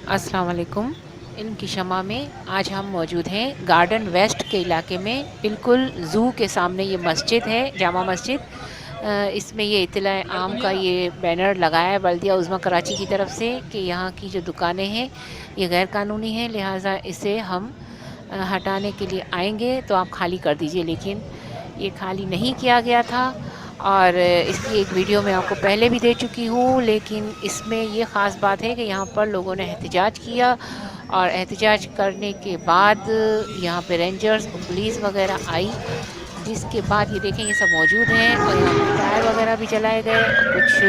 अस्सलाम वालेकुम। इल्म की शमा में आज हम मौजूद हैं गार्डन वेस्ट के इलाके में, बिल्कुल ज़ू के सामने ये मस्जिद है, जामा मस्जिद। इसमें ये इत्तला आम का ये बैनर लगाया है बल्दिया उज़्मा कराची की तरफ से कि यहाँ की जो दुकानें हैं ये गैर कानूनी हैं, लिहाजा इसे हम हटाने के लिए आएंगे तो आप खाली कर दीजिए। लेकिन ये खाली नहीं किया गया था और इसकी एक वीडियो मैं आपको पहले भी दे चुकी हूँ, लेकिन इसमें ये ख़ास बात है कि यहाँ पर लोगों ने एहतजाज किया और एहतजाज करने के बाद यहाँ पे रेंजर्स और पुलिस वगैरह आई, जिसके बाद ये देखें ये सब मौजूद हैं और यहाँ पे टायर वगैरह भी जलाए गए और कुछ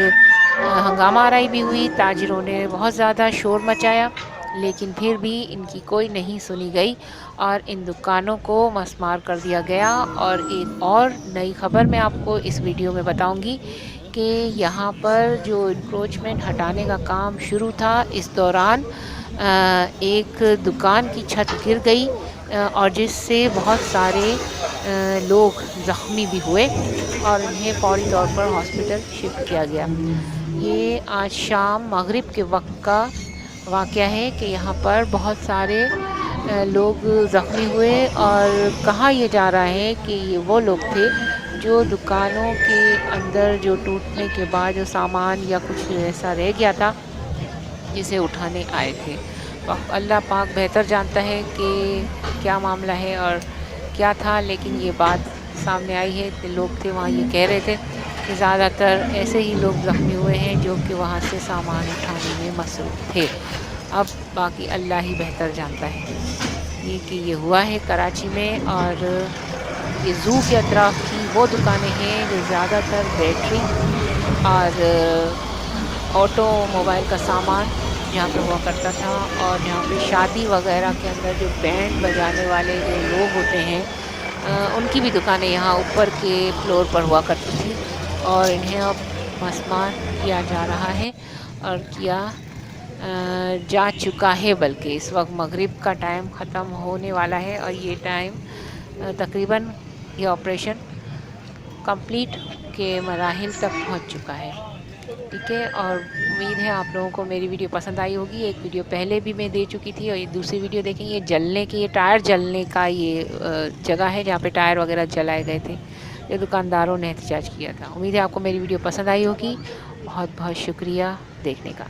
हंगामा आराई भी हुई। ताजिरों ने बहुत ज़्यादा शोर मचाया, लेकिन फिर भी इनकी कोई नहीं सुनी गई और इन दुकानों को मस्मार कर दिया गया। और एक और नई खबर मैं आपको इस वीडियो में बताऊंगी कि यहाँ पर जो इंक्रोचमेंट हटाने का काम शुरू था, इस दौरान एक दुकान की छत गिर गई और जिससे बहुत सारे लोग ज़ख्मी भी हुए और इन्हें फौरी तौर पर हॉस्पिटल शिफ्ट किया गया। ये आज शाम मगरिब के वक्त का वाक़या है कि यहाँ पर बहुत सारे लोग ज़ख्मी हुए और कहा यह जा रहा है कि ये वो लोग थे जो दुकानों के अंदर जो टूटने के बाद जो सामान या कुछ ऐसा रह गया था जिसे उठाने आए थे। अल्लाह पाक बेहतर जानता है कि क्या मामला है और क्या था, लेकिन ये बात सामने आई है कि लोग थे वहाँ ये कह रहे थे कि ज़्यादातर ऐसे ही लोग ज़ख्मी हुए हैं जो कि वहाँ से सामान उठाने में मसरूफ़ थे। अब बाकी अल्लाह ही बेहतर जानता है। ये कि ये हुआ है कराची में और ये ज़ू के अतराफ़ की वो दुकानें हैं जो ज़्यादातर बैटरी और ऑटोमोबाइल का सामान जहाँ पे हुआ करता था और यहाँ पे शादी वगैरह के अंदर जो बैंड बजाने वाले जो लोग होते हैं उनकी भी दुकानें यहाँ ऊपर के फ्लोर पर हुआ करती थी और इन्हें अब मस्मार किया जा रहा है और किया जा चुका है। बल्कि इस वक्त मगरिब का टाइम ख़त्म होने वाला है और ये टाइम तकरीबन ये ऑपरेशन कंप्लीट के मराहिल तक पहुँच चुका है। ठीक है, और उम्मीद है आप लोगों को मेरी वीडियो पसंद आई होगी। एक वीडियो पहले भी मैं दे चुकी थी और ये दूसरी वीडियो देखें। ये जलने की, ये टायर जलने का ये जगह है जहाँ पे टायर वगैरह जलाए गए थे, ये दुकानदारों ने एहतजाज किया था। उम्मीद है आपको मेरी वीडियो पसंद आई होगी। बहुत बहुत शुक्रिया देखने का।